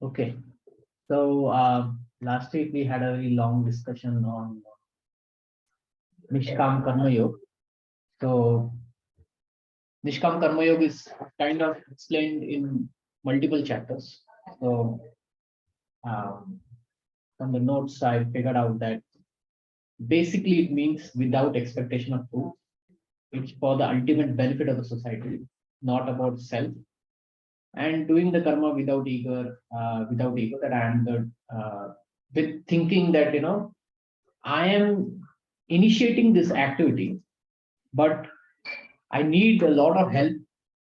Okay. So last week we had a very long discussion on Nishkam Karma Yoga. So Nishkam Karma Yoga is kind of explained in multiple chapters. So um, from the notes, I figured out that basically it means without expectation of proof. It's for the ultimate benefit of the society, not about self. And doing the karma without ego, that I am with thinking that I am initiating this activity, but I need a lot of help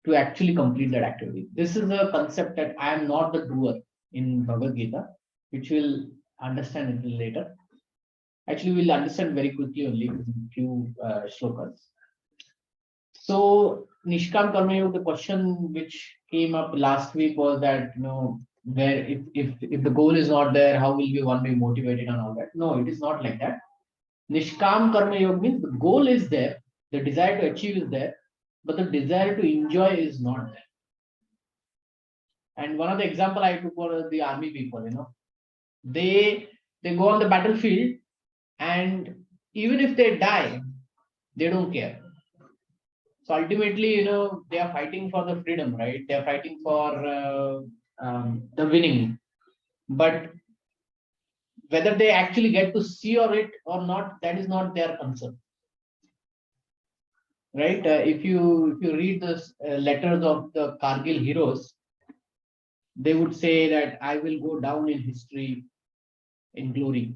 to actually complete that activity. This is a concept that I am not the doer in Bhagavad Gita, which we'll understand a little later. Actually, we'll understand very quickly only in few shlokas. So, Nishkam Karma Yoga, the question which came up last week was that, where if the goal is not there, how will one be motivated and all that? No, it is not like that. Nishkam Karma Yoga means the goal is there, the desire to achieve is there, but the desire to enjoy is not there. And one of the example I took was the army people. They go on the battlefield, and even if they die, they don't care. So ultimately, they are fighting for the freedom, right? They are fighting for the winning, but whether they actually get to see or it or not, that is not their concern, right? If you read the letters of the Kargil heroes, they would say that I will go down in history in glory.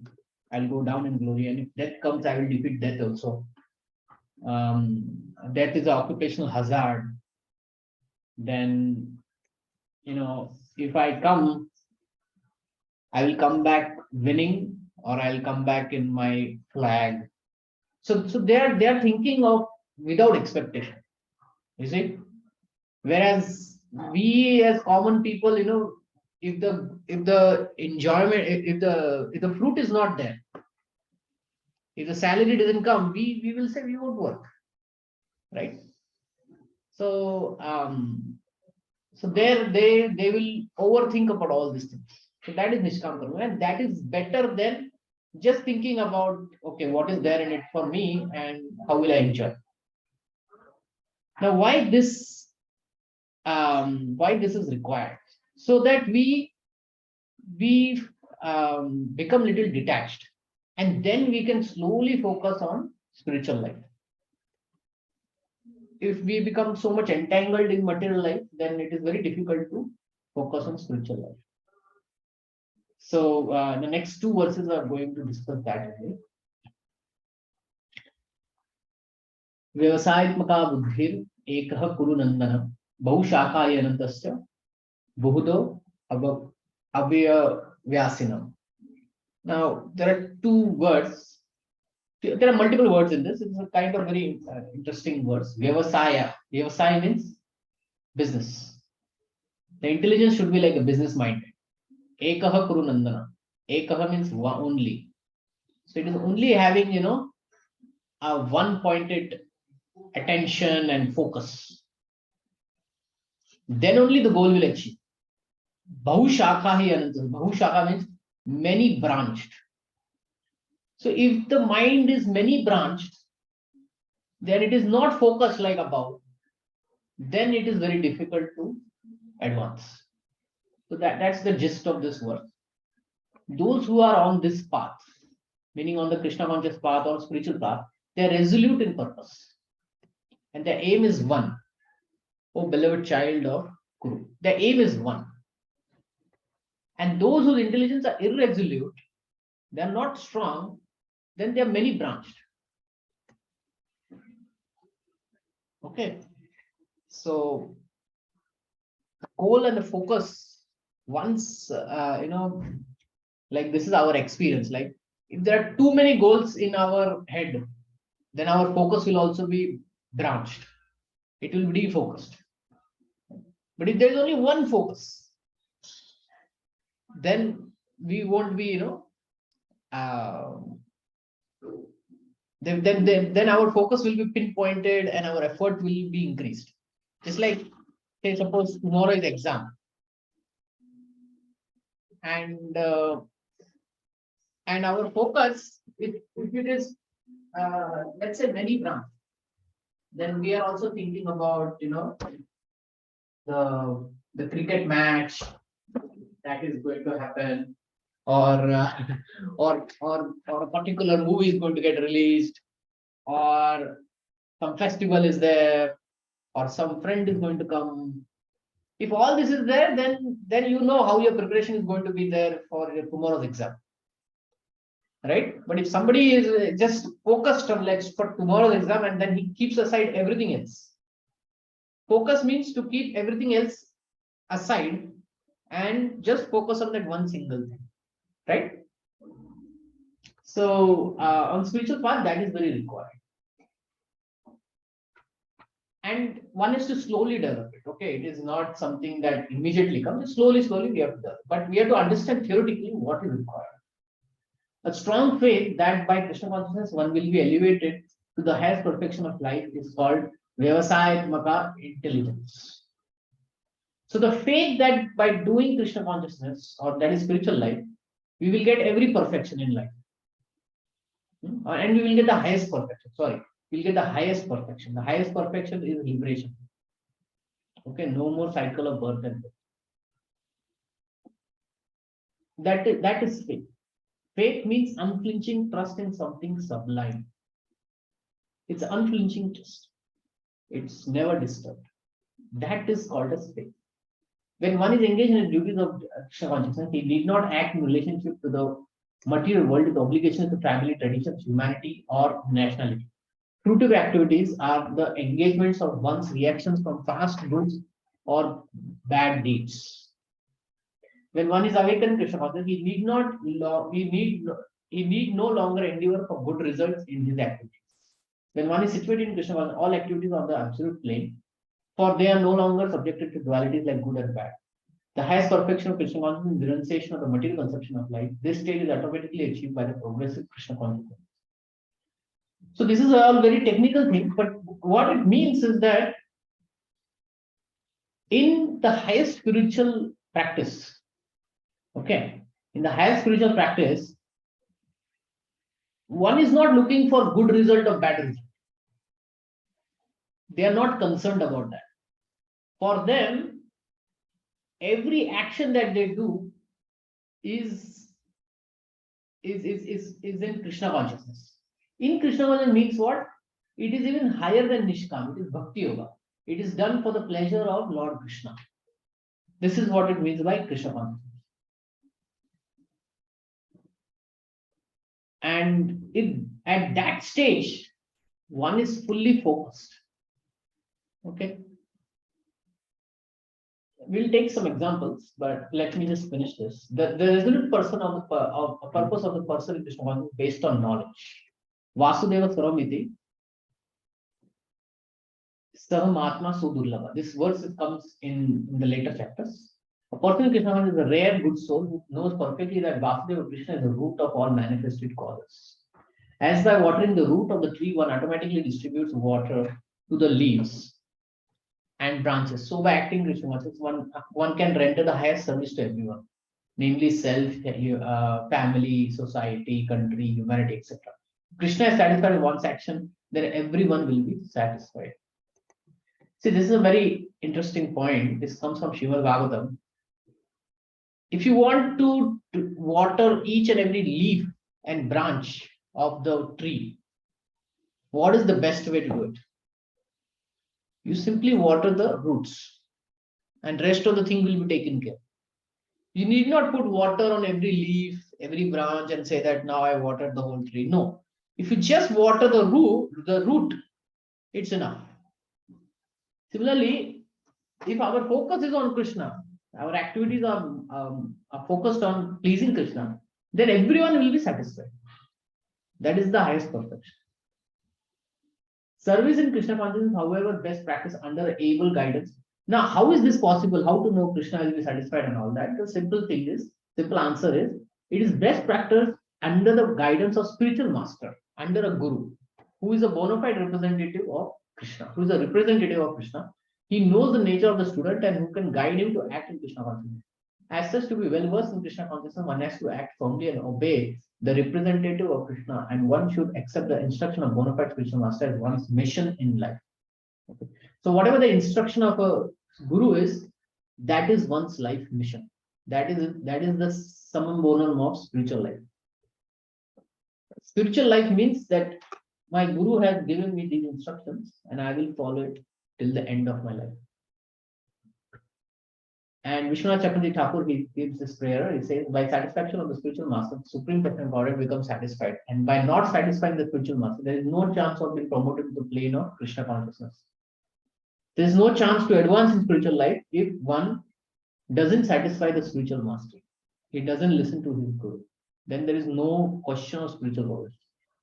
I'll go down in glory, and if death comes, I will defeat death also. Death is an occupational hazard. Then, if I come, I will come back winning, or I'll come back in my flag. So they are thinking of without expectation. You see, whereas we as common people, if the enjoyment, if the fruit is not there, if the salary doesn't come, we will say we won't work, right? So so there they will overthink about all these things. So that is Nishkam Karma, and that is better than just thinking about, okay, what is there in it for me and how will I enjoy. Now, why this is required? So that we become little detached, and then we can slowly focus on spiritual life. If we become so much entangled in material life, then it is very difficult to focus on spiritual life. So the next two verses are going to discuss that. व्यवसायत्मका बुद्धिर एकः कुरु नंदन बहुशाखाय अनन्तस्य बहुतो अव्यव्यासिनम. Now there are two words. There are multiple words in this. It's a kind of very interesting words. Vyavasaya. Vyavasaya means business. The intelligence should be like a business mind. Ekaha kuru nandana. Ekaha means one only. So it is only having, a one pointed attention and focus. Then only the goal will achieve. Bahushakha hi ananta. Bahushakha means many branched. So if the mind is many branched, then it is not focused like above. Then it is very difficult to advance. So that's the gist of this work. Those who are on this path, meaning on the Krishna conscious path or spiritual path, they are resolute in purpose. And their aim is one. Oh, beloved child of Guru. Their aim is one. And those whose intelligence are irresolute, they are not strong, then they are many branched. Okay. So the goal and the focus, once like this is our experience. Like if there are too many goals in our head, then our focus will also be branched. It will be defocused. But if there is only one focus, then we won't be, then our focus will be pinpointed and our effort will be increased. Just like, say, suppose tomorrow is exam. and our focus, if it is let's say many branch, then we are also thinking about the cricket match that is going to happen, or or a particular movie is going to get released, or some festival is there, or some friend is going to come. If all this is there, then you know how your preparation is going to be there for your tomorrow's exam, right? But if somebody is just focused on let's for tomorrow's exam and then he keeps aside everything else. Focus means to keep everything else aside and just focus on that one single thing, right? So on spiritual path, that is very required. And one is to slowly develop it. Okay, it is not something that immediately comes. Slowly, slowly we have to develop. But we have to understand theoretically what is required. A strong faith that by Krishna consciousness one will be elevated to the highest perfection of life is called Vyavasayatmaka intelligence. So the faith that by doing Krishna consciousness, or that is spiritual life, we will get every perfection in life. And we will get the highest perfection. Sorry, we'll get the highest perfection. The highest perfection is liberation. Okay, no more cycle of birth and death. That is faith. Faith means unflinching trust in something sublime. It's unflinching trust. It's never disturbed. That is called as faith. When one is engaged in the duties of Krishna consciousness, he need not act in relationship to the material world with obligations to family, traditions, humanity, or nationality. Fruitive activities are the engagements of one's reactions from past goods or bad deeds. When one is awakened Krishna consciousness, he need no longer endeavor for good results in his activities. When one is situated in Krishna consciousness, all activities are the absolute plane, for they are no longer subjected to dualities like good and bad. The highest perfection of Krishna consciousness is the renunciation of the material conception of life. This state is automatically achieved by the progressive Krishna consciousness. So this is all very technical thing, but what it means is that in the highest spiritual practice, okay, in the highest spiritual practice, one is not looking for good result or bad result. They are not concerned about that. For them, every action that they do is in Krishna consciousness. In Krishna consciousness means what? It is even higher than Nishkam. It is Bhakti Yoga. It is done for the pleasure of Lord Krishna. This is what it means by Krishna consciousness. And at that stage, one is fully focused. Okay. We'll take some examples, but let me just finish this. The resolute person of the purpose of the person in Krishna consciousness based on knowledge. Vasudeva Saramiti. Samahatma Sudurlava. This verse comes in the later chapters. A person in Krishna consciousness is a rare good soul who knows perfectly that Vasudeva Krishna is the root of all manifested causes. As by watering the root of the tree, one automatically distributes water to the leaves and branches. So by acting Krishna consciousness, one can render the highest service to everyone, namely self, family, society, country, humanity, etc. Krishna is satisfied with one's action, then everyone will be satisfied. See, this is a very interesting point. This comes from Srimad Bhagavatam. If you want to water each and every leaf and branch of the tree, what is the best way to do it? You simply water the roots and rest of the thing will be taken care. You need not put water on every leaf, every branch and say that now I watered the whole tree. No. If you just water the root, it's enough. Similarly, if our focus is on Krishna, our activities are focused on pleasing Krishna, then everyone will be satisfied. That is the highest perfection. Service in Krishna consciousness, however, best practice under able guidance. Now, how is this possible? How to know Krishna will be satisfied and all that? The simple answer is, it is best practice under the guidance of spiritual master, under a guru, who is a bona fide representative of Krishna, who is a representative of Krishna. He knows the nature of the student and who can guide him to act in Krishna consciousness. As such, to be well versed in Krishna consciousness, one has to act firmly and obey the representative of Krishna, and one should accept the instruction of bona fide spiritual master as one's mission in life. Okay. So, whatever the instruction of a guru is, that is one's life mission. That is the summum bonum of spiritual life. Spiritual life means that my guru has given me these instructions, and I will follow it till the end of my life. And Vishwanath Chakravarti Thakur, he gives this prayer. He says, by satisfaction of the spiritual master, the Supreme Personality of Godhead becomes satisfied. And by not satisfying the spiritual master, there is no chance of being promoted to the plane of Krishna consciousness. There is no chance to advance in spiritual life if one doesn't satisfy the spiritual master. He doesn't listen to his guru. Then there is no question of spiritual knowledge.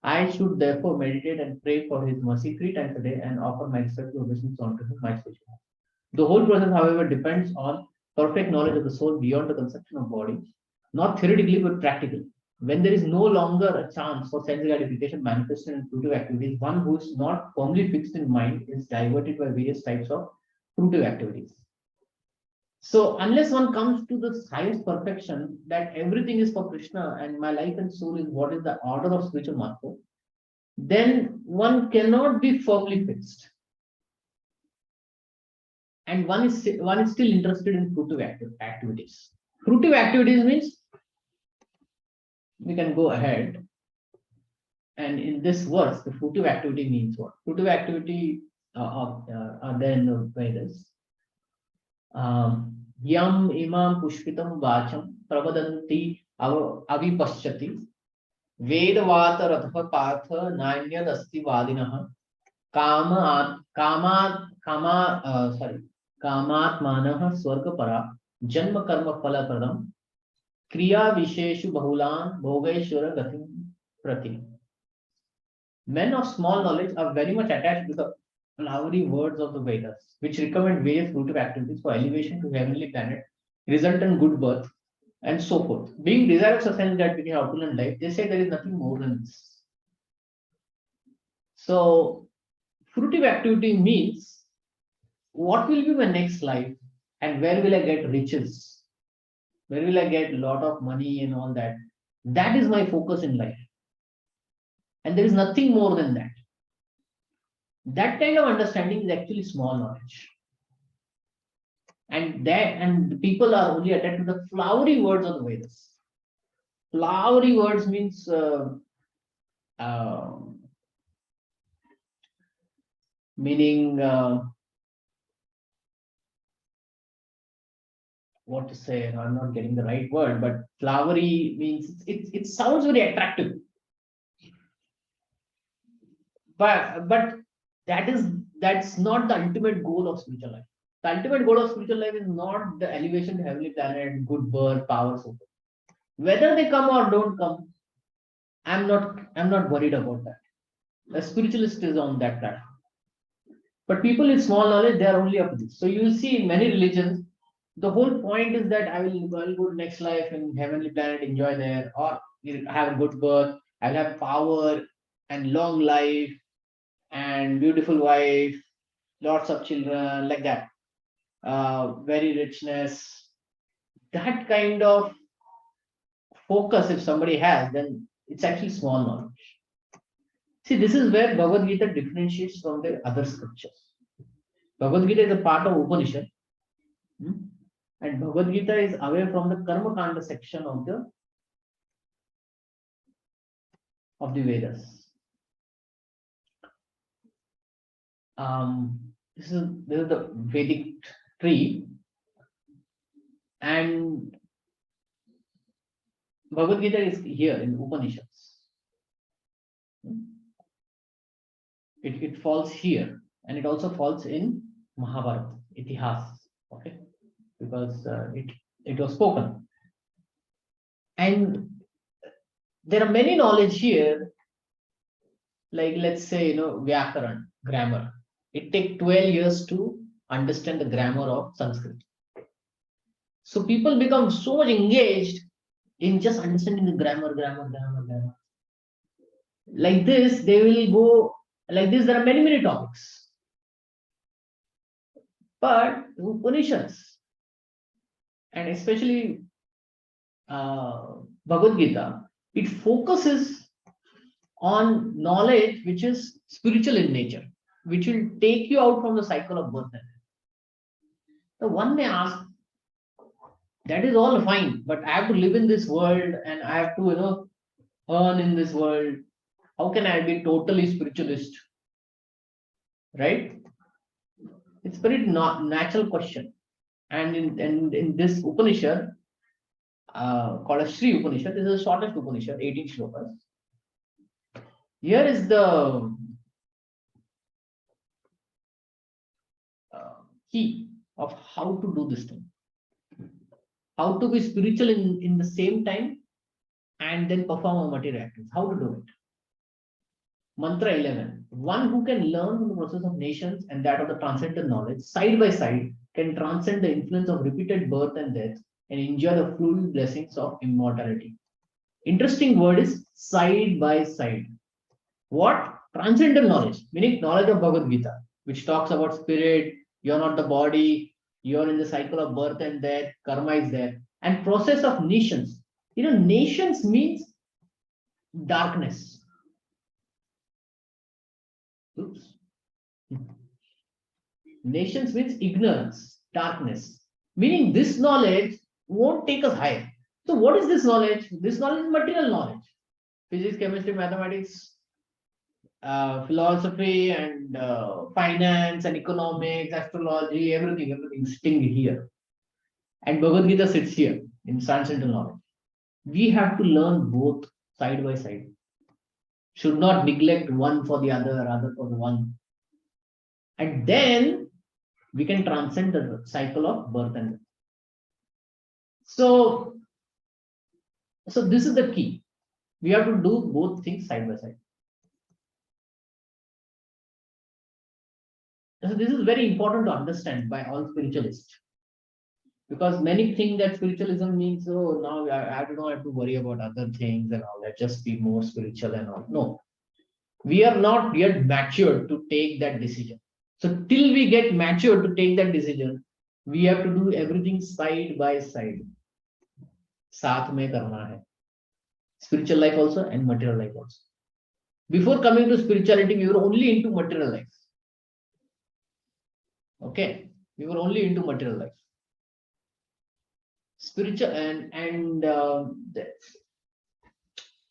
I should therefore meditate and pray for his mercy 3 times a day and offer my respectful obeisance unto him, my spiritual master. The whole process, however, depends on perfect knowledge of the soul beyond the conception of body, not theoretically but practically. When there is no longer a chance for sense gratification manifested in fruitive activities, one who is not firmly fixed in mind is diverted by various types of fruitive activities. So, unless one comes to the highest perfection that everything is for Krishna and my life and soul is what is the order of spiritual master, then one cannot be firmly fixed. And one is still interested in fruitive activities. Fruitive activities means we can go ahead. And in this verse, the fruitive activity means what? Fruitive activity are there in the Vedas. Yam imam pushpitam vacham pravadanti avipaschati vedavata ratha patha nanyad asti vadinah कामात्मानः स्वर्गपरा जन्म कर्म फलप्रदम क्रिया विशेषु बहुलान भोगेश्वर गतिं प्रति. Men of small knowledge are very much attached to the flowery words of the Vedas, which recommend various fruitive activities for elevation to heavenly planet, result in good birth, and so forth. Being desirous of sense gratification in opulent life, they say there is nothing more than this. So, fruitive activity means what will be my next life and where will I get riches? Where will I get a lot of money and all that? That is my focus in life. And there is nothing more than that. That kind of understanding is actually small knowledge. And the people are only attached to the flowery words of the Vedas. Flowery words means meaning what to say, I'm not getting the right word, but flowery means it sounds very attractive. But that's not the ultimate goal of spiritual life. The ultimate goal of spiritual life is not the elevation to heavenly planet, good birth, power, so forth. Whether they come or don't come, I'm not worried about that. The spiritualist is on that platform. But people with small knowledge, they are only up to this. So you will see in many religions, the whole point is that I will go to next life in heavenly planet, enjoy there, or have a good birth, I'll have power and long life and beautiful wife, lots of children, like that. Very richness. That kind of focus, if somebody has, then it's actually small knowledge. See, this is where Bhagavad Gita differentiates from the other scriptures. Bhagavad Gita is a part of Upanishad. And Bhagavad Gita is away from the Karma Kanda section of the Vedas. This is the Vedic tree, and Bhagavad Gita is here in Upanishads. It falls here, and it also falls in Mahabharata, Itihas. Okay, because it was spoken, and there are many knowledge here, like let's say Vyakaran, grammar. It takes 12 years to understand the grammar of Sanskrit. So people become so much engaged in just understanding the grammar. Like this, they will go like this. There are many topics, but Upanishads, and especially Bhagavad Gita, it focuses on knowledge which is spiritual in nature, which will take you out from the cycle of birth and death. So one may ask, that is all fine, but I have to live in this world and I have to, earn in this world. How can I be totally spiritualist? Right? It's very not natural question. And in this Upanishad, called as Sri Upanishad, this is the shortest Upanishad, 18 shlokas. Here is the key of how to do this thing. How to be spiritual in the same time and then perform a material actions. How to do it. Mantra 11. One who can learn from the process of nations and that of the transcendental knowledge side by side can transcend the influence of repeated birth and death and enjoy the full blessings of immortality. Interesting word is side by side. What? Transcendental knowledge, meaning knowledge of Bhagavad Gita, which talks about spirit, you're not the body, you're in the cycle of birth and death, karma is there, and process of nations. Nations means darkness. Oops. Nations means ignorance, darkness. Meaning this knowledge won't take us higher. So what is this knowledge? This knowledge is material knowledge. Physics, chemistry, mathematics, philosophy, and finance and economics, astrology, everything sting here. And Bhagavad Gita sits here in transcendental knowledge. We have to learn both side by side. Should not neglect one for the other for the one. And then we can transcend the cycle of birth and death. So this is the key. We have to do both things side by side. So this is very important to understand by all spiritualists. Because many think that spiritualism means, oh, now I don't have to worry about other things and all that, just be more spiritual and all. No, we are not yet matured to take that decision. So till we get matured to take that decision, we have to do everything side by side. Saath mein karna hai. Spiritual life also and material life also. Before coming to spirituality, we were only into material life. Okay, we were only into material life. Spiritual and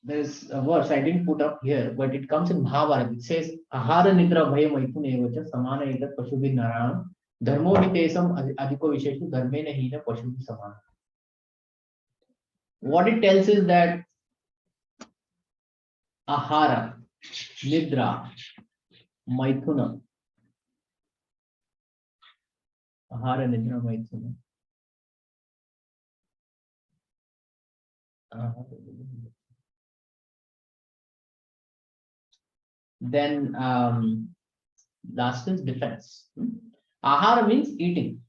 there's a verse I didn't put up here, but it comes in Mahabharata. It says, Ahara nidra bhaya maithune evacha samana etat pashubhi naran dharmo hitesam adhiko visheshu dharme nahina pashubhi samana. What it tells is that Ahara, nidra, maithuna, Ahara nidra maithuna. Then last is defense. Ahara means eating.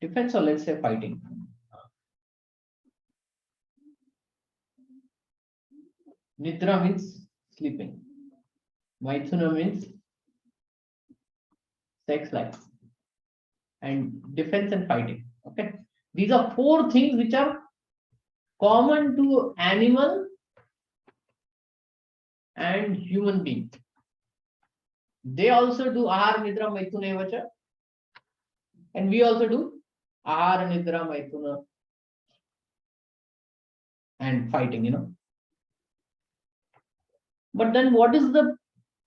Defense, or let's say fighting. Nidra means sleeping. Maithuna means sex life. And defense and fighting. Okay. These are four things which are common to animal and human being. They also do ahara nidra maithuna evacha, and we also do ahara nidra maithuna and fighting. But then what is the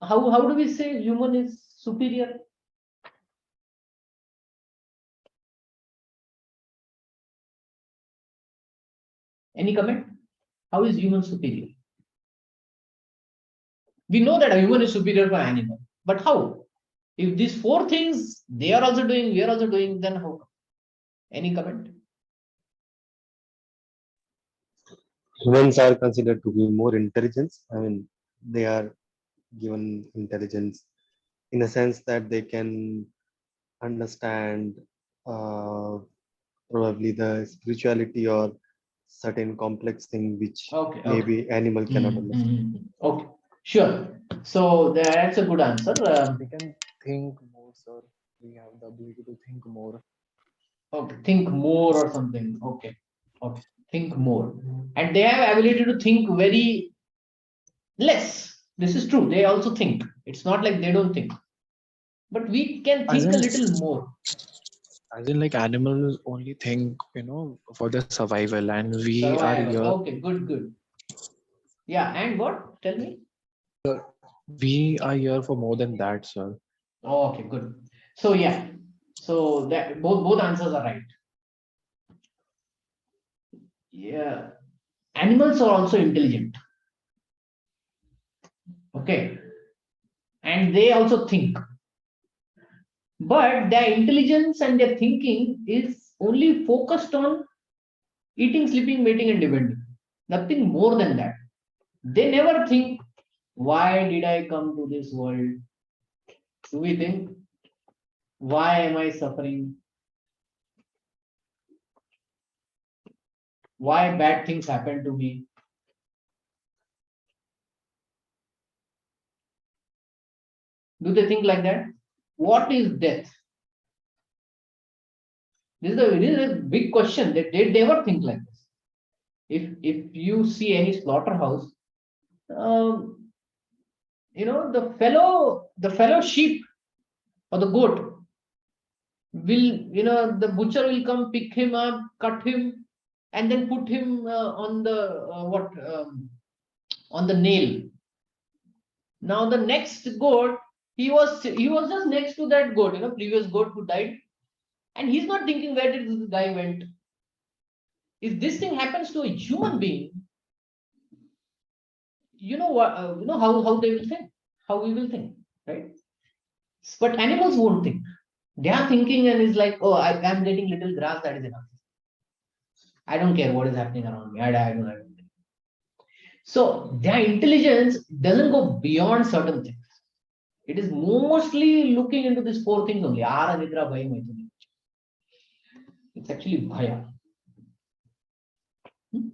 how do we say human is superior? Any comment? How is human superior? We know that a human is superior to an animal, but how? If these four things they are also doing, we are also doing, then how? Any comment? Humans are considered to be more intelligent. I mean, they are given intelligence in a sense that they can understand probably the spirituality or certain complex thing which maybe animal cannot understand. Okay, sure. So that's a good answer. They can think more, sir. we have the ability to think more. Okay, think more or something. Okay, okay, think more, and they have ability to think very less. This is true. They also think. It's not like they don't think, but we can As think a in, little more. like animals only think, for their survival, and we are Survival. here. Okay, good, good. Yeah, and what? Tell me. We are here for more than that, sir. Okay, good. So yeah, so that both answers are right. Yeah, animals are also intelligent. Okay, and they also think, but their intelligence and their thinking is only focused on eating, sleeping, mating, and depending. Nothing more than that. They never think, why did I come to this world? Do we think, why am I suffering? Why bad things happen to me? Do they think like that? What is death? This is a big question. They never think like this. If you see any slaughterhouse, um, the fellow sheep or the goat will, the butcher will come pick him up, cut him, and then put him on the what on the nail. Now the next goat, he was just next to that goat, previous goat who died, and he's not thinking where did this guy went. If this thing happens to a human being, you know what? How they will think, how we will think, right? But animals won't think. They are thinking and is like, oh, I'm getting little grass, that is enough. I don't care what is happening around me. I don't think. So their intelligence doesn't go beyond certain things. It is mostly looking into these four things only. Ahara, nidra, bhaya, maithuni. It's actually bhaya. Hmm?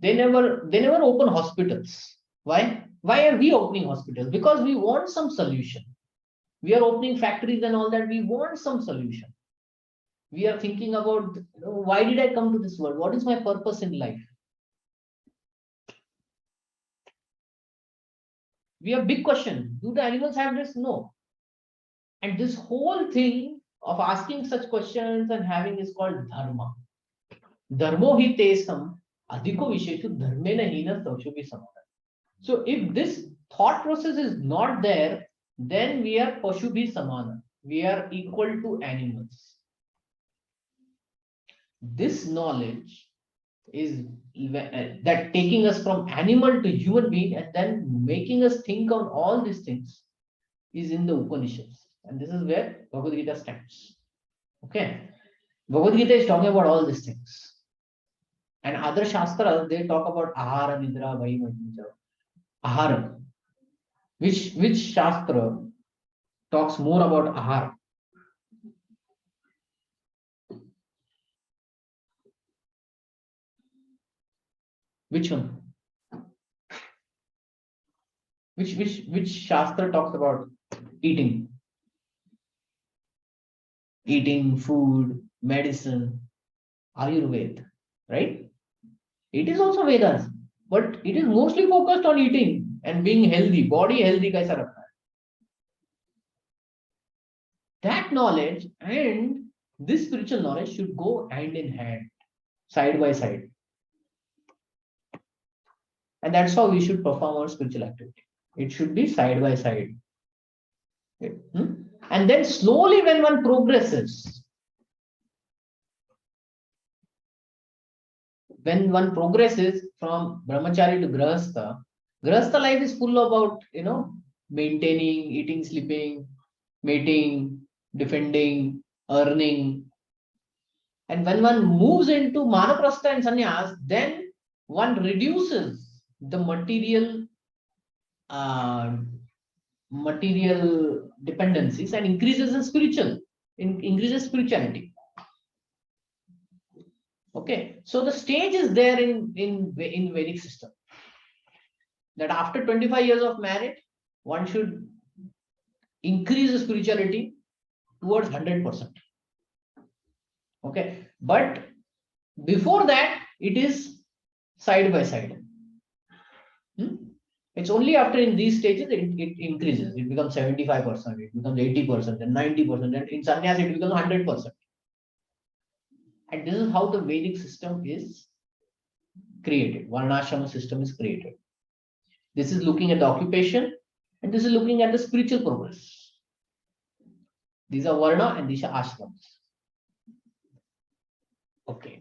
They never open hospitals. Why are we opening hospitals? Because we want some solution. We are opening factories and all that. We want some solution. We are thinking about, why did I come to this world? What is my purpose in life? We have big question. Do the animals have this? No. And this whole thing of asking such questions and having is called dharma. Dharmo hi tesam adhiko visheshu dharmena hina saushubi samana. So if this thought process is not there, then we are pashubhi samana. We are equal to animals. This knowledge is that taking us from animal to human being and then making us think on all these things is in the Upanishads. And this is where Bhagavad Gita stands. Okay. Bhagavad Gita is talking about all these things. And other Shastras, they talk about Ahara, Nidra, Vayu, Ahara. Which Shastra talks more about Ahara? Which one? Which Shastra talks about eating? Eating, food, medicine, Ayurveda, right? It is also Vedas, but it is mostly focused on eating and being healthy, body healthy kaisa rakhna hai. That knowledge and this spiritual knowledge should go hand in hand, side by side. And that's how we should perform our spiritual activity. It should be side by side. Okay. And then slowly, when one progresses, from brahmachari to grahastha life is full about, maintaining, eating, sleeping, mating, defending, earning. And when one moves into manaprastha and sannyas, then one reduces the uh, material dependencies and increases the increases spirituality. Okay, so the stage is there in Vedic system that after 25 years of marriage, one should increase the spirituality towards 100%. Okay, but before that, it is side by side. It's only after in these stages it increases. It becomes 75%, it becomes 80%, and 90%, and in sannyas it becomes 100%. And this is how the Vedic system is created. Varnashrama system is created. This is looking at the occupation, and this is looking at the spiritual progress. These are Varna and these are ashrams. Okay.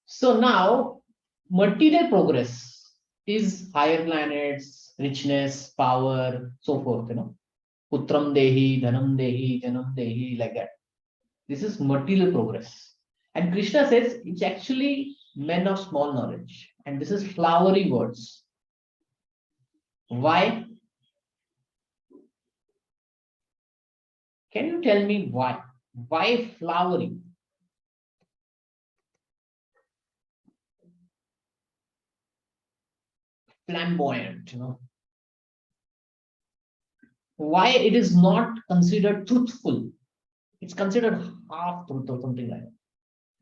So now, material progress is higher planets, richness, power, so forth. Putram dehi, dhanam dehi, janam dehi, like that. This is material progress. And Krishna says it's actually men of small knowledge. And this is flowery words. Why? Can you tell me why? Why flowery? Flamboyant, Why it is not considered truthful? It's considered half truth or something like that.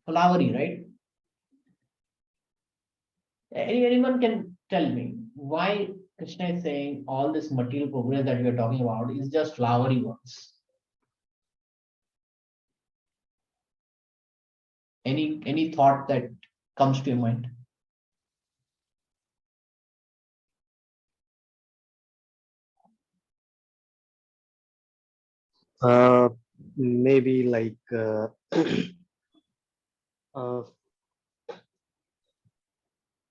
Flowery, right? Anyone can tell me why Krishna is saying all this material progress that we are talking about is just flowery words? Any thought that comes to your mind? Maybe like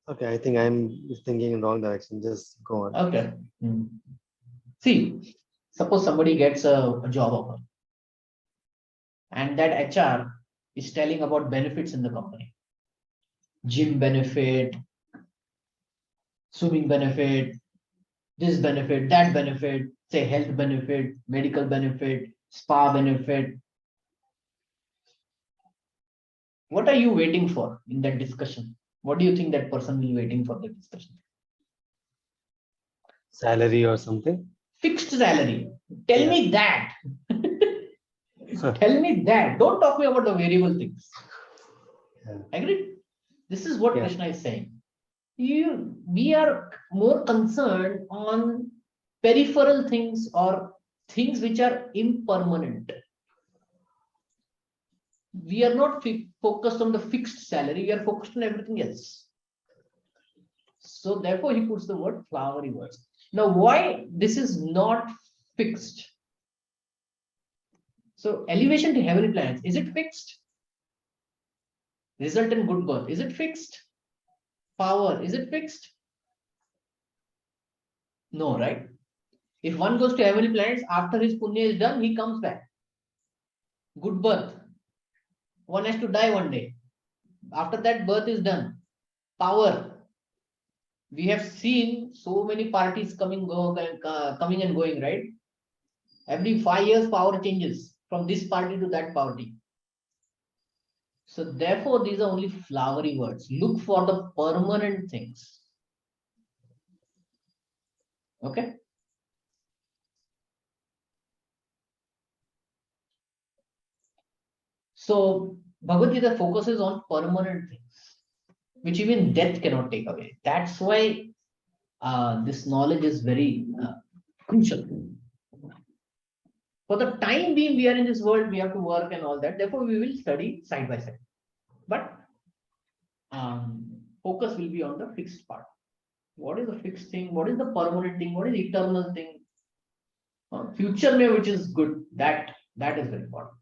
okay, I think I'm thinking in wrong direction. Just go on. Okay. See, suppose somebody gets a job offer and that HR is telling about benefits in the company. Gym benefit, swimming benefit, this benefit, that benefit, say health benefit, medical benefit, spa benefit. What are you waiting for in that discussion? What do you think that person will be waiting for the discussion? Salary or something? Fixed salary. Tell Yeah. me that. Tell me that. Don't talk me about the variable things. Yeah. Agreed? This is what Yeah. Krishna is saying. We are more concerned on peripheral things or things which are impermanent. We are not focused on the fixed salary, we are focused on everything else. So therefore he puts the word flowery words. Now why this is not fixed? So elevation to heavenly planets, is it fixed? Result in good birth, is it fixed? Power, is it fixed? No, right? If one goes to heavenly planets, after his punya is done, he comes back. Good birth. One has to die one day. After that, birth is done. Power. We have seen so many parties coming and going, right? Every 5 years, power changes from this party to that party. So therefore, these are only flowery words. Look for the permanent things. Okay. So Bhagavad Gita focuses on permanent things, which even death cannot take away. That's why this knowledge is very crucial. For the time being, we are in this world, we have to work and all that. Therefore, we will study side by side. But focus will be on the fixed part. What is the fixed thing? What is the permanent thing? What is the eternal thing? Future may, which is good. That is very important.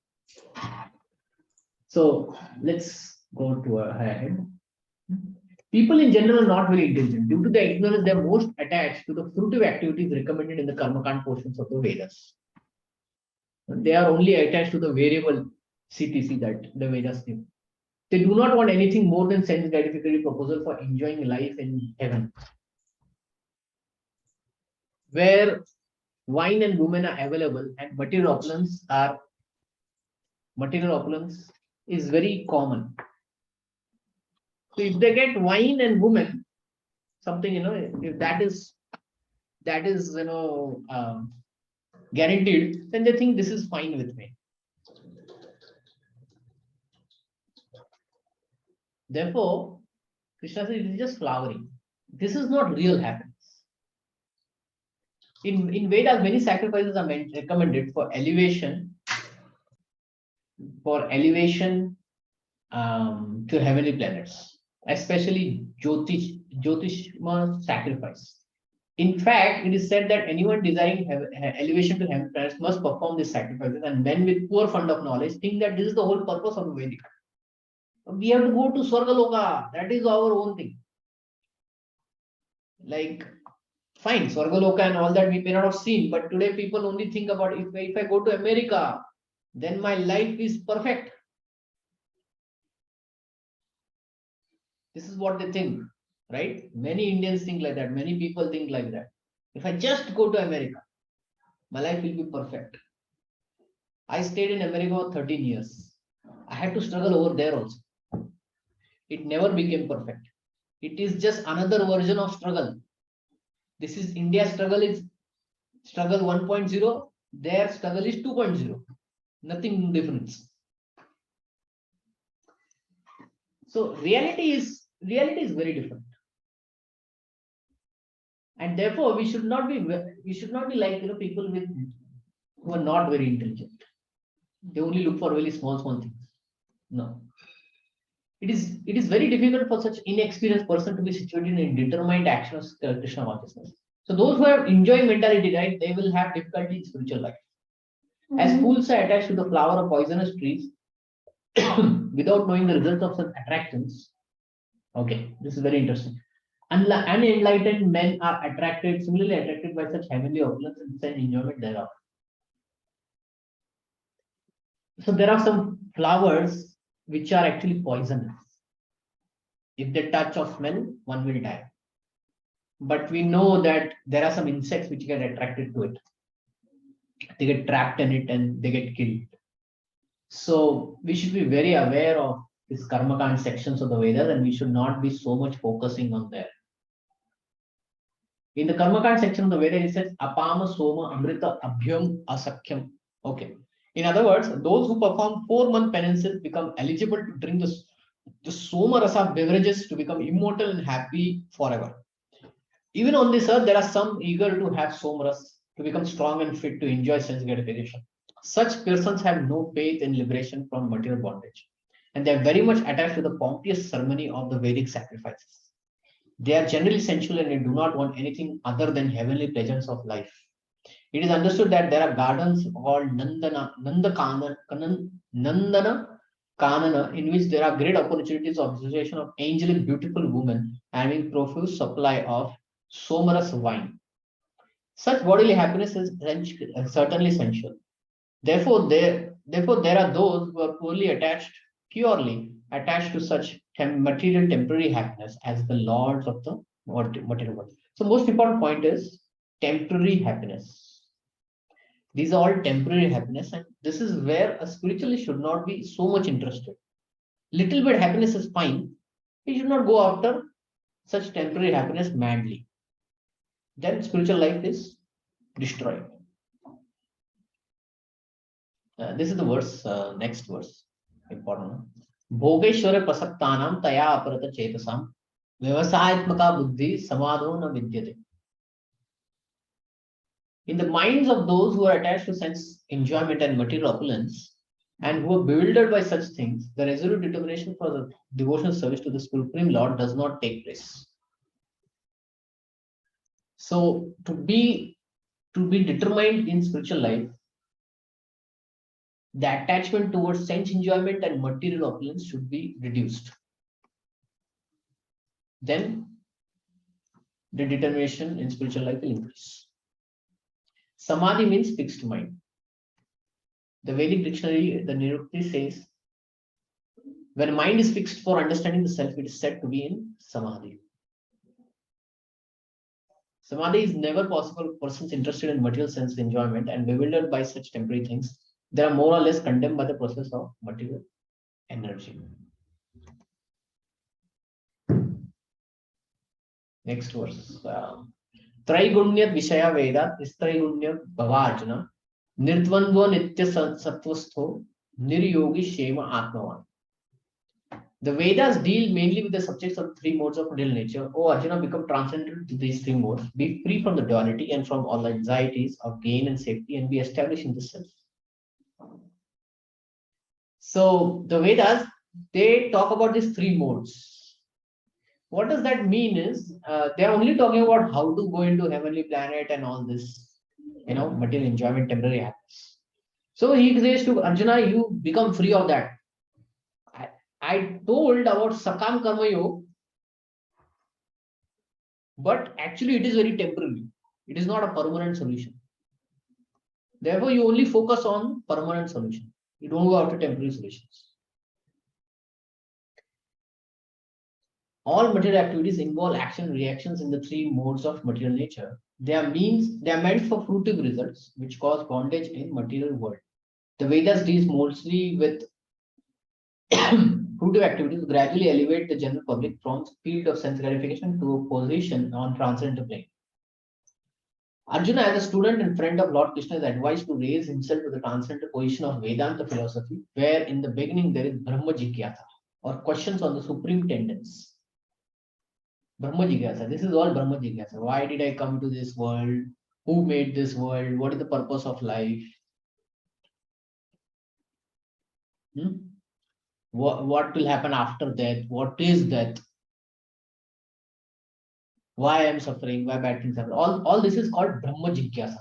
So let's go to ahead. People in general are not very intelligent. Due to the ignorance, they are most attached to the fruitive activities recommended in the Karmakand portions of the Vedas. They are only attached to the variable CTC that the Vedas give. They do not want anything more than sense gratificatory proposal for enjoying life in heaven, where wine and women are available and material opulence is very common. So if they get wine and women, something, if that is that is, guaranteed, then they think this is fine with me. Therefore, Krishna says it is just flowering. This is not real happiness. In Vedas, many sacrifices are recommended for elevation, to heavenly planets, especially Jyotishma sacrifice. In fact, it is said that anyone desiring elevation to heavenly planets must perform these sacrifices, and men with poor fund of knowledge think that this is the whole purpose of the Vedic. We have to go to Swargaloka. That is our own thing. Like, fine, Swargaloka and all that we may not have seen, but today people only think about if I go to America, then my life is perfect. This is what they think, right? Many Indians think like that. Many people think like that. If I just go to America, my life will be perfect. I stayed in America for 13 years. I had to struggle over there also. It never became perfect. It is just another version of struggle. This is India's struggle is struggle 1.0. Their struggle is 2.0. Nothing difference. So reality is very different. And therefore we should not be like people who are not very intelligent. They only look for really small things. No. It is very difficult for such inexperienced person to be situated in determined action of Krishna consciousness. So those who have enjoying mentality, right, they will have difficulty in spiritual life. As fools are attached to the flower of poisonous trees without knowing the results of such attractions. Okay, this is very interesting. Unenlightened men are similarly attracted by such heavenly opulence and sense enjoyment thereof. So there are some flowers which are actually poisonous. If they touch or smell, one will die. But we know that there are some insects which get attracted to it. They get trapped in it and they get killed. So we should be very aware of these Karmakand sections of the Vedas, and we should not be so much focusing on there. In the Karmakand section of the Veda, it says Apama Soma Amrita Abhyam Asakyam. Okay. In other words, those who perform 4-month penances become eligible to drink the Soma Rasa beverages to become immortal and happy forever. Even on this earth, there are some eager to have Soma Rasa to become strong and fit to enjoy sense gratification. Such persons have no faith in liberation from material bondage, and they are very much attached to the pompous ceremony of the Vedic sacrifices. They are generally sensual and they do not want anything other than heavenly pleasures of life. It is understood that there are gardens called Nandana Kanana, in which there are great opportunities of association of angelic beautiful women having profuse supply of somaras wine. Such bodily happiness is certainly sensual. Therefore, there are those who are purely attached to such material temporary happiness as the lords of the material world. So, most important point is temporary happiness. These are all temporary happiness, and this is where a spiritualist should not be so much interested. Little bit happiness is fine. He should not go after such temporary happiness madly. Then spiritual life is destroyed. This is the verse, next verse, important. Bhogeshwara prasaktanam taya aparata chetasam vyavasayatmaka buddhi samadho na vidyate. In the minds of those who are attached to sense enjoyment and material opulence and who are bewildered by such things, the resolute determination for the devotional service to the Supreme Lord does not take place. So to be determined in spiritual life, the attachment towards sense enjoyment and material opulence should be reduced. Then the determination in spiritual life will increase. Samadhi means fixed mind. The Vedic dictionary, the Nirukti says, when mind is fixed for understanding the self, it is said to be in Samadhi. Samadhi is never possible for persons interested in material sense enjoyment and bewildered by such temporary things. They are more or less condemned by the process of material energy. Next verse. Traigunyat Vishaya Veda, Nistraigunyat Bhavajna, Nirtvandva Nitya Satvastho, Niryogi Shema Atmavan. The Vedas deal mainly with the subjects of three modes of material nature. O Arjuna, become transcendent to these three modes, be free from the duality and from all anxieties of gain and safety, and be established in the self. So the Vedas, they talk about these three modes. What does that mean is they are only talking about how to go into heavenly planet and all this, material enjoyment, temporary happiness. So he says to Arjuna, you become free of that. I told about Sakam Karma Yoga, but actually it is very temporary. It is not a permanent solution. Therefore, you only focus on permanent solution. You don't go after temporary solutions. All material activities involve action and reactions in the three modes of material nature. They are meant for fruitive results, which cause bondage in material world. The Vedas deals mostly with fruitive activities gradually elevate the general public from field of sense gratification to a position on transcendental plane. Arjuna, as a student and friend of Lord Krishna, is advised to raise himself to the transcendental position of Vedanta philosophy, where in the beginning there is Brahma Jigyasa, or questions on the supreme tendencies. Brahma Jigyasa. This is all Brahma Jigyasa. Why did I come to this world? Who made this world? What is the purpose of life? What will happen after death? What is death? Why I am suffering? Why bad things happen? All this is called Brahma Jigyasa.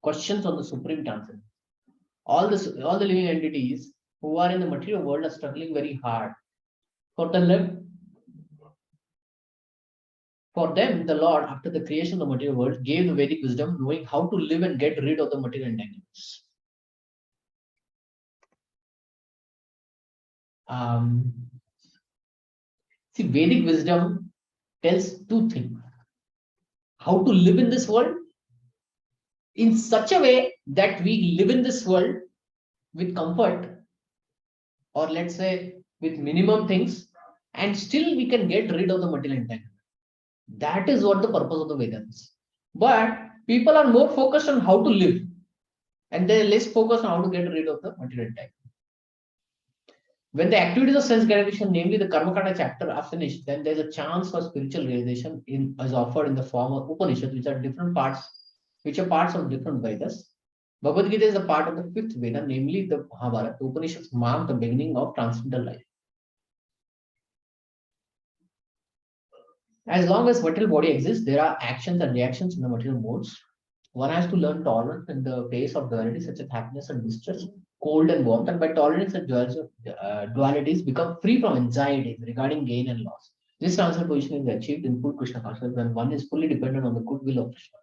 Questions on the supreme transcendence. All the living entities who are in the material world are struggling very hard. For them, the Lord, after the creation of the material world, gave the Vedic wisdom, knowing how to live and get rid of the material entanglements. Vedic wisdom tells two things: how to live in this world in such a way that we live in this world with comfort, or let's say with minimum things, and still we can get rid of the material entanglement. That is what the purpose of the Vedas is. But people are more focused on how to live, and they're less focused on how to get rid of the material entanglement. When the activities of sense gratification, namely the Karmakanda chapter, are finished, then there's a chance for spiritual realization is offered in the form of Upanishads, which are parts of different Vedas. Bhagavad Gita is a part of the fifth Veda, namely the Mahabharata. The Upanishads mark the beginning of transcendental life. As long as material body exists, there are actions and reactions in the material modes. One has to learn tolerance in the face of duality, such as happiness and distress, cold and warmth, and by tolerance and dualities, become free from anxieties regarding gain and loss. This transcendental position is achieved in full Krishna consciousness when one is fully dependent on the goodwill of Krishna.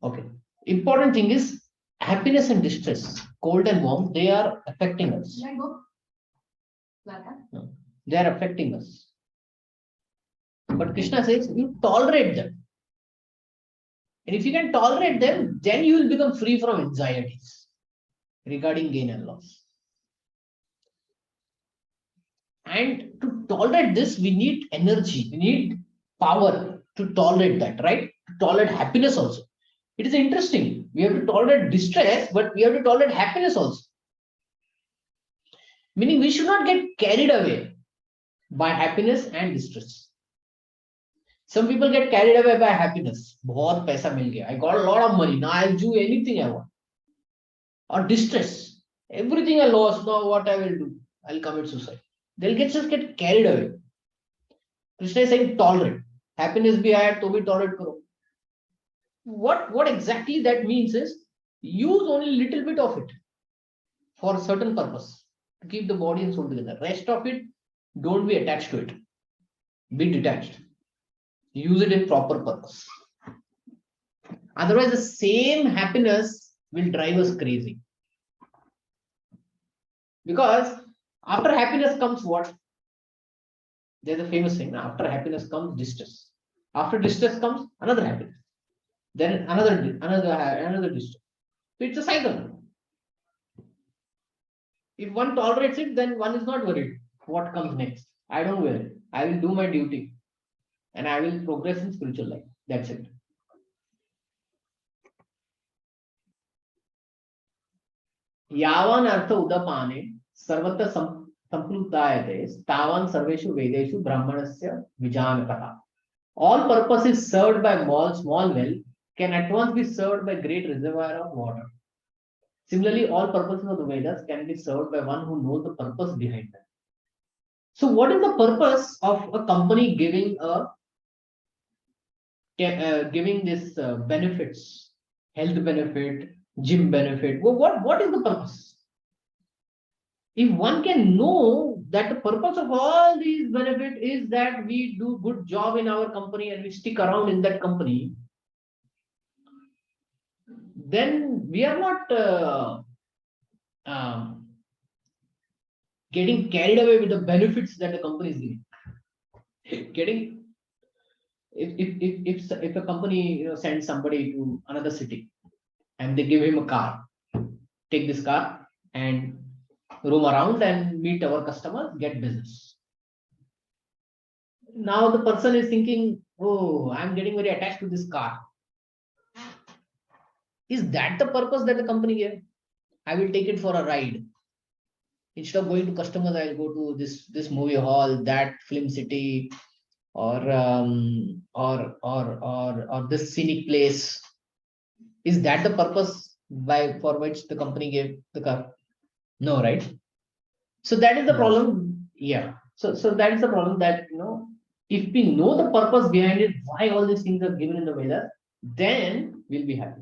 Okay. Important thing is happiness and distress, cold and warm, they are affecting us. No, they are affecting us. But Krishna says you tolerate them. And if you can tolerate them, then you will become free from anxieties regarding gain and loss. And to tolerate this, we need energy, we need power to tolerate that, right? To tolerate happiness also. It is interesting. We have to tolerate distress, but we have to tolerate happiness also. Meaning we should not get carried away by happiness and distress. Some people get carried away by happiness. बहुत पैसा मिल गया. I got a lot of money. Now I'll do anything I want. Or distress. Everything I lost. Now what I will do? I'll commit suicide. They'll just get carried away. Krishna is saying tolerate. Happiness be higher, to be tolerate karo. What exactly that means is use only little bit of it for a certain purpose to keep the body and soul together. Rest of it, don't be attached to it. Be detached. Use it in proper purpose. Otherwise, the same happiness will drive us crazy. Because after happiness comes what? There's a famous saying, after happiness comes distress. After distress comes another happiness. Then another distress. So it's a cycle. If one tolerates it, then one is not worried. What comes next? I don't worry. I will do my duty. And I will progress in spiritual life. That's it. यावान अर्थ उदपाने सर्वत्र संप्लुतायते तावान सर्वेषु वेदेषु ब्राह्मणस्य विजानतः. All purposes served by small well can at once be served by great reservoir of water. Similarly, all purposes of the Vedas can be served by one who knows the purpose behind them. So, what is the purpose of a company giving this benefits, health benefit, gym benefit? What is the purpose? If one can know that the purpose of all these benefits is that we do good job in our company and we stick around in that company, then we are not getting carried away with the benefits that the company is giving. Getting if a company sends somebody to another city and they give him a car, take this car and roam around and meet our customers, get business. Now the person is thinking, oh, I'm getting very attached to this car. Is that the purpose that the company gave? I will take it for a ride. Instead of going to customers, I'll go to this movie hall, that film city, or this scenic place. Is that the purpose for which the company gave the car? No, right? So that is the problem. Yeah. So that is the problem that if we know the purpose behind it, why all these things are given in the Vedas, then we'll be happy.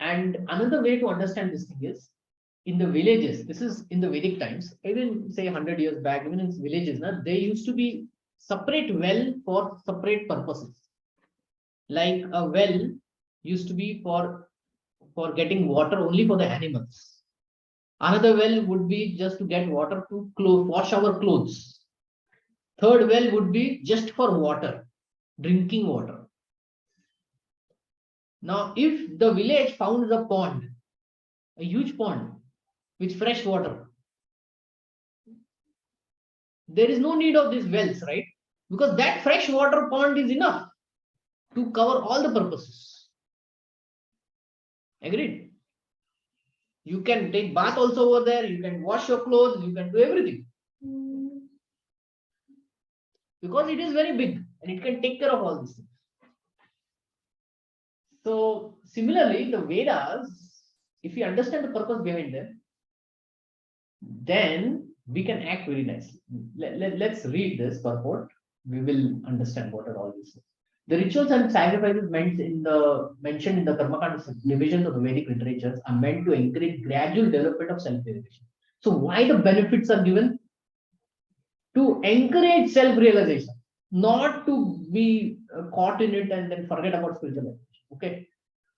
And another way to understand this thing is in the villages. This is in the Vedic times, even say 100 years back, even in villages, they used to be separate well for separate purposes. Like a well used to be for getting water only for the animals. Another well would be just to get water to wash our clothes. Third well would be just for water, drinking water. Now, if the village found a pond, a huge pond with fresh water, there is no need of these wells, right? Because that fresh water pond is enough to cover all the purposes. Agreed? You can take bath also over there, you can wash your clothes, you can do everything. Because it is very big and it can take care of all these things. So similarly, the Vedas, if you understand the purpose behind them, then we can act very nicely. Let's read this purport. We will understand what are all these things. The rituals and sacrifices mentioned in the Karmakanda divisions of the Vedic literatures are meant to encourage gradual development of self-realization. So why the benefits are given? To encourage self-realization, not to be caught in it and then forget about spiritual. Okay,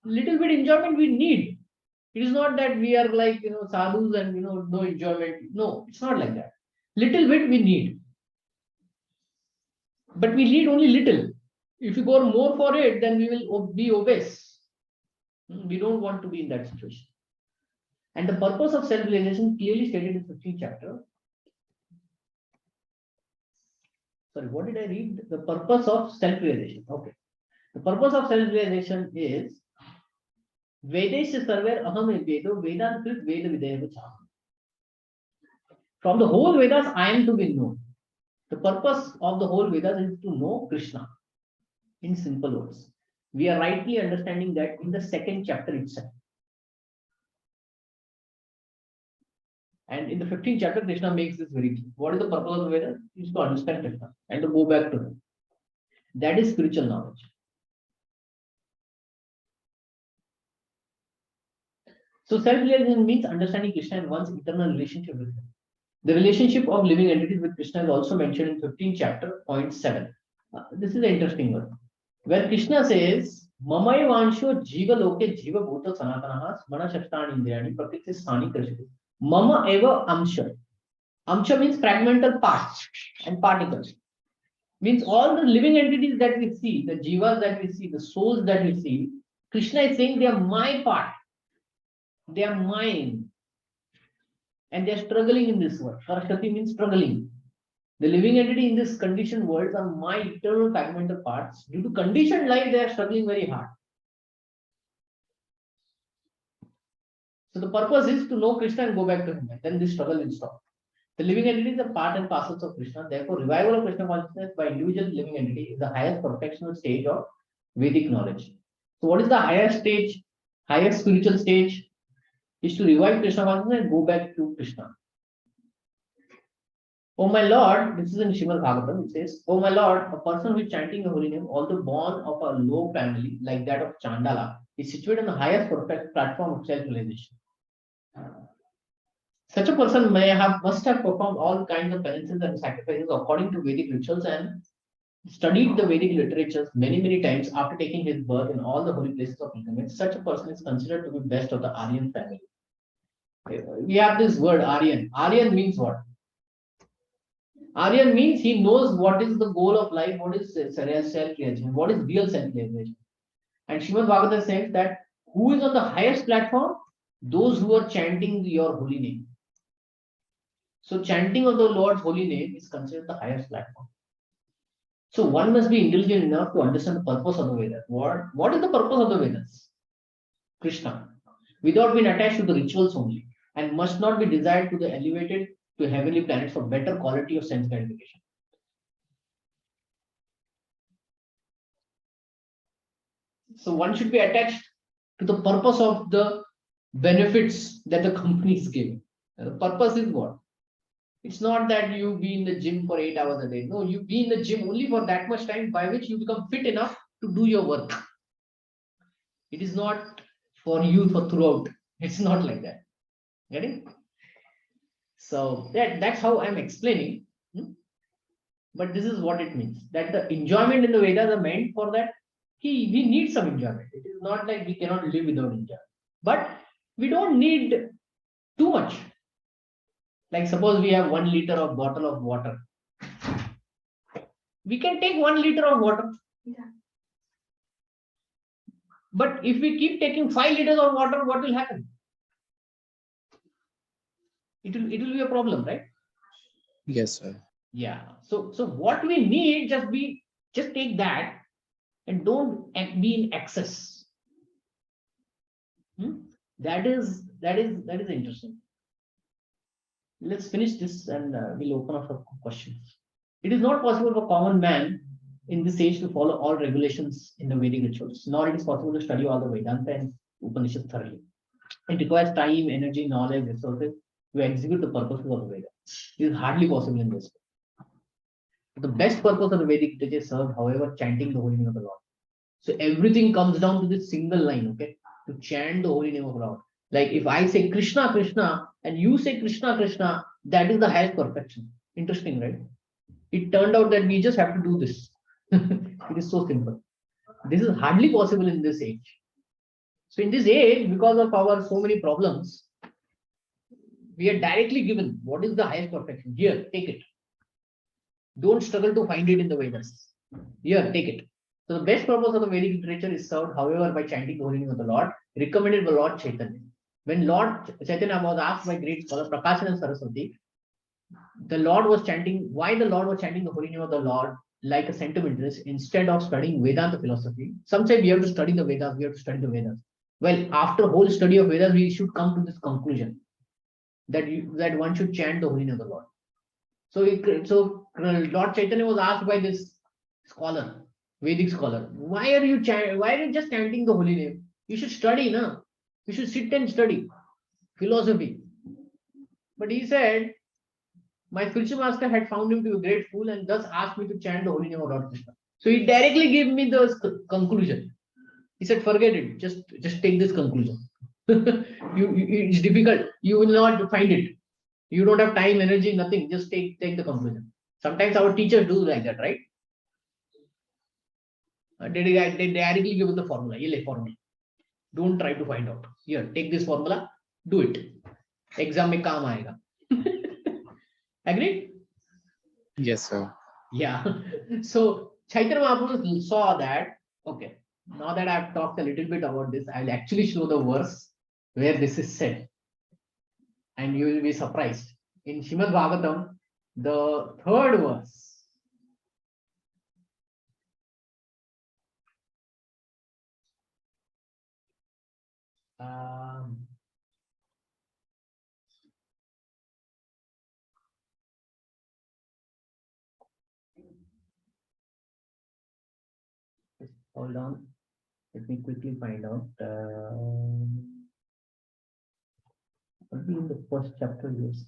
little bit enjoyment we need. It is not that we are like sadhus and no enjoyment. No, it's not like that. Little bit we need, but we need only little. If you go more for it, then we will be obese. We don't want to be in that situation. And the purpose of self-realization clearly stated in the 15th chapter. Sorry, what did I read? The purpose of self-realization. Okay. The purpose of self-realization is Vedesya sarver aham vedo Vedankrit Veda Videva Cham. From the whole Vedas, I am to be known. The purpose of the whole Vedas is to know Krishna. In simple words, we are rightly understanding that in the 2nd chapter itself. And in the 15th chapter, Krishna makes this very clear. What is the purpose of the Vedas? Is to understand Krishna and to go back to him. That is spiritual knowledge. So self-realization means understanding Krishna and one's eternal relationship with him. The relationship of living entities with Krishna is also mentioned in 15th chapter, point 7. This is an interesting one. Where Krishna says, Mamai Vansho Jiva Loke Jiva Bhuta Sanatanaha Smana Shashtani Indriyani Prakriti Sthani Krishna. Mama Eva Amsha. Amsha means fragmental parts and particles. Means all the living entities that we see, the jivas that we see, the souls that we see, Krishna is saying they are my part. They are mine. And they are struggling in this world. Saraswati means struggling. The living entity in this conditioned world are my eternal fragmental parts. Due to conditioned life, they are struggling very hard. So the purpose is to know Krishna and go back to him, and then this struggle will stop. The living entity is a part and parcels of Krishna. Therefore, revival of Krishna consciousness by individual living entity is the highest perfectional stage of Vedic knowledge. So, what is the highest stage, highest spiritual stage? Is to revive Krishna consciousness and go back to Krishna. Oh my Lord, this is in Srimad Bhagavatam. It says, "Oh my Lord, a person who is chanting the holy name, although born of a low family like that of Chandala, is situated on the highest perfect platform of self-realization. Such a person must have performed all kinds of penances and sacrifices according to Vedic rituals and studied the Vedic literatures many times after taking his birth in all the holy places of pilgrimage. Such a person is considered to be best of the Aryan family." We have this word Aryan. Aryan means what? Aryan means he knows what is the goal of life, what is self-realization, what is real self-realization. And Srimad Bhagavatam says that who is on the highest platform? Those who are chanting your holy name. So chanting of the Lord's holy name is considered the highest platform. So one must be intelligent enough to understand the purpose of the Vedas. What is the purpose of the Vedas? Krishna. Without being attached to the rituals only, and must not be desired to the elevated to heavenly planets for better quality of sense gratification. So one should be attached to the purpose of the benefits that the company is giving. And the purpose is what? It's not that you be in the gym for 8 hours a day. No, you be in the gym only for that much time by which you become fit enough to do your work. It is not for you for throughout. It's not like that. Get it? So that's how I'm explaining. But this is what it means. That the enjoyment in the Vedas are meant for that. We need some enjoyment. It is not like we cannot live without enjoyment. But we don't need too much. Like suppose we have 1 liter of bottle of water. We can take 1 liter of water. Yeah. But if we keep taking 5 liters of water, what will happen? It will be a problem, right? Yes, sir. Yeah. So what we need just take that and don't be in excess. That is interesting. Let's finish this and we'll open up for questions. It is not possible for common man in this age to follow all regulations in the Vedic rituals, nor it is possible to study all the Vedanta and Upanishad thoroughly. It requires time, energy, knowledge, resources to execute the purposes of the Veda. It is hardly possible in this way. The best purpose of the Vedic literature is served, however, chanting the holy name of the Lord. So everything comes down to this single line, okay? To chant the holy name of the Lord. Like if I say Krishna, Krishna, and you say Krishna, Krishna, that is the highest perfection. Interesting, right? It turned out that we just have to do this. It is so simple. This is hardly possible in this age. So in this age, because of our so many problems, we are directly given what is the highest perfection. Here, take it. Don't struggle to find it in the Vedas. Here, take it. So the best purpose of the Vedic literature is served, however, by chanting the holy name of the Lord, recommended by Lord Chaitanya. When Lord Chaitanya was asked by great scholar Prakashan and Saraswati, the Lord was chanting, why the Lord was chanting the holy name of the Lord like a sentimentalist instead of studying Vedanta philosophy. Some say we have to study the Vedas, we have to study the Vedas. Well, after whole study of Vedas, we should come to this conclusion that one should chant the holy name of the Lord. So Lord Chaitanya was asked by this scholar, Vedic scholar, why are you just chanting the holy name? You should study, no? You should sit and study philosophy. But he said, my spiritual master had found him to be a great fool and thus asked me to chant the holy name of Lord Krishna. So he directly gave me the conclusion. He said, forget it, just take this conclusion. It's difficult. You will not find it. You don't have time, energy, nothing. Just take the conclusion. Sometimes our teachers do like that, right? They directly give us the formula. Formula. Don't try to find out. Here, take this formula, do it. Exam mein kaam aayega. Agreed? Yes, sir. Yeah. So Chaitanya Mahaprabhu saw that, okay, now that I've talked a little bit about this, I'll actually show the verse where this is said. And you will be surprised. In Srimad Bhagavatam, The third verse. Um, Hold on. Let me quickly find out. Maybe in the first chapter, yes.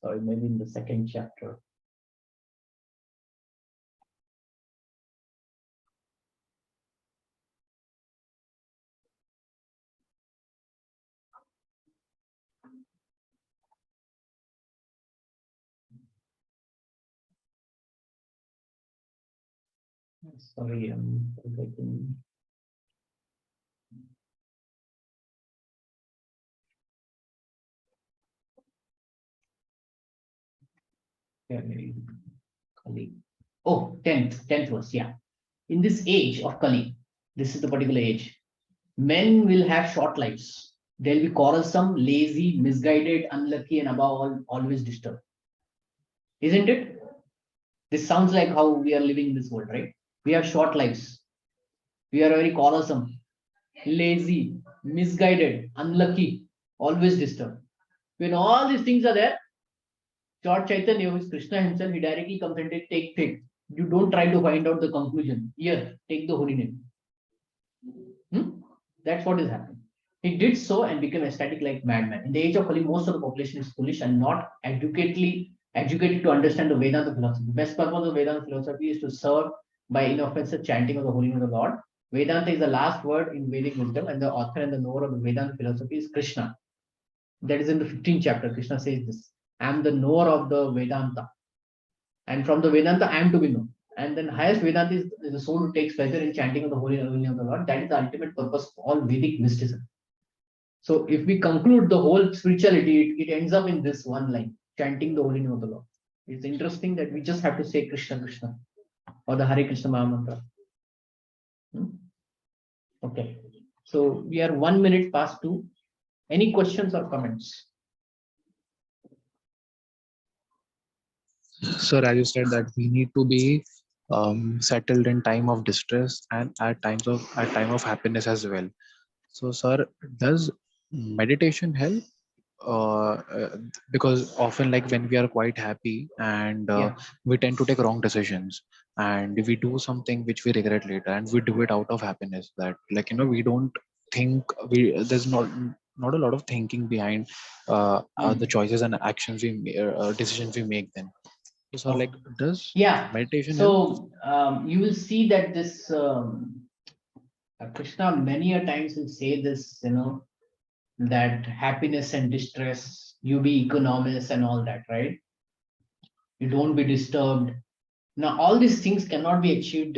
Sorry, maybe in the second chapter. Sorry, I'm forgetting. Yeah, maybe Kali. Oh, 10th verse, yeah. In this age of Kali, this is the particular age, men will have short lives. They'll be quarrelsome, lazy, misguided, unlucky, and above all, always disturbed. Isn't it? This sounds like how we are living in this world, right? We have short lives. We are very quarrelsome, lazy, misguided, unlucky, always disturbed. When all these things are there, Lord Chaitanya, who is Krishna himself, he directly comes and says, take faith. You don't try to find out the conclusion. Here, take the holy name. That's what is happening. He did so and became ecstatic like madman. In the age of Kali, most of the population is foolish and not educated to understand the Vedanta philosophy. The best purpose of Vedanta philosophy is to serve by inoffensive chanting of the holy name of the Lord. Vedanta is the last word in Vedic wisdom, and the author and the knower of the Vedanta philosophy is Krishna. That is in the 15th chapter. Krishna says this: I am the knower of the Vedanta. And from the Vedanta, I am to be known. And then highest Vedanta is the soul who takes pleasure in chanting of the holy name of the Lord. That is the ultimate purpose of all Vedic mysticism. So if we conclude the whole spirituality, it ends up in this one line, chanting the holy name of the Lord. It's interesting that we just have to say Krishna Krishna or the Hare Krishna Maha Mantra. Okay. So we are 1 minute past 2. Any questions or comments? Sir, as you said that we need to be settled in time of distress and at time of happiness as well. So, sir, does meditation help? Because often, like when we are quite happy and Yeah. we tend to take wrong decisions, and we do something which we regret later, and we do it out of happiness. That, like, we don't think, there's not a lot of thinking behind the choices and actions decisions we make. Then, so, sir, like, does Yeah. meditation help? So you will see that this Krishna many a times will say this, that happiness and distress, you be economist and all that, right? You don't be disturbed. Now, all these things cannot be achieved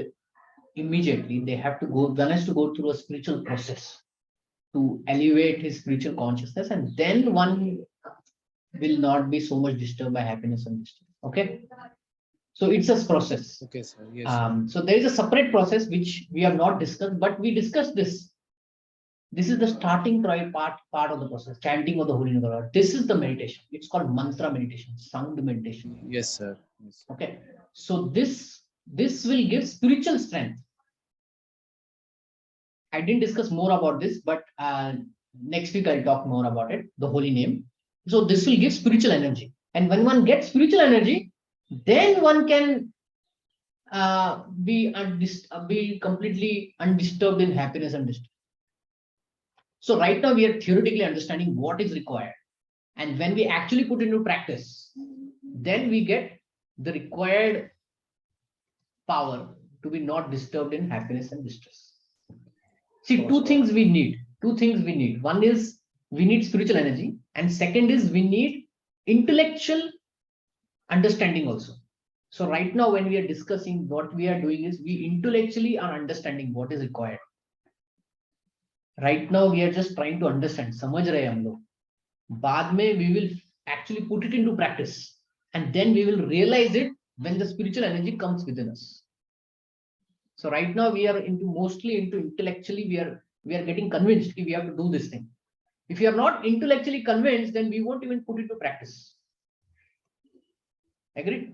immediately. They have to go, one has to go through a spiritual process to elevate his spiritual consciousness, and then one will not be so much disturbed by happiness and distress. Okay. So it's a process. Okay, sir. Yes. So there is a separate process which we have not discussed, but we discussed this. This is the starting part of the process, chanting of the holy name of the Lord. This is the meditation. It's called mantra meditation, sound meditation. Yes, sir. Yes. Okay. So this will give spiritual strength. I didn't discuss more about this, but next week I'll talk more about it, the holy name. So this will give spiritual energy. And when one gets spiritual energy, then one can be completely undisturbed in happiness and distress. So right now we are theoretically understanding what is required. And when we actually put into practice, then we get the required power to be not disturbed in happiness and distress. See, two things we need. Two things we need. One is we need spiritual energy, and second is we need intellectual understanding also. So right now, when we are discussing, what we are doing is we intellectually are understanding what is required. Right now, we are just trying to understand. समझ रहे हम लोग. बाद में we will actually put it into practice, and then we will realize it when the spiritual energy comes within us. So right now we are mostly into intellectually, we are getting convinced we have to do this thing. If you are not intellectually convinced, then we won't even put it to practice. Agreed?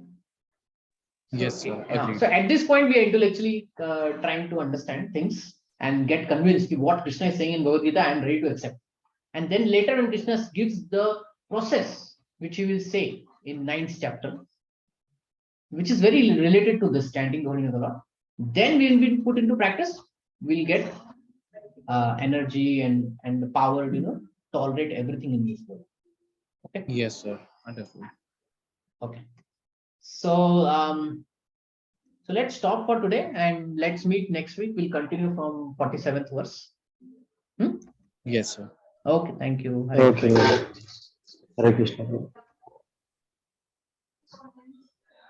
Yes, sir. Agreed. So at this point, we are intellectually trying to understand things and get convinced what Krishna is saying in Bhagavad Gita, I am ready to accept. And then later when Krishna gives the process, which he will say in 9th chapter, which is very related to this chanting Dhoni of the Lord, then when we put into practice, we'll get energy and the power, tolerate everything in this world. Okay. Yes, sir. Wonderful. Okay. So so let's stop for today and let's meet next week. We'll continue from 47th verse. Yes, sir. Okay, thank you. Hare Okay. Hare Krishna.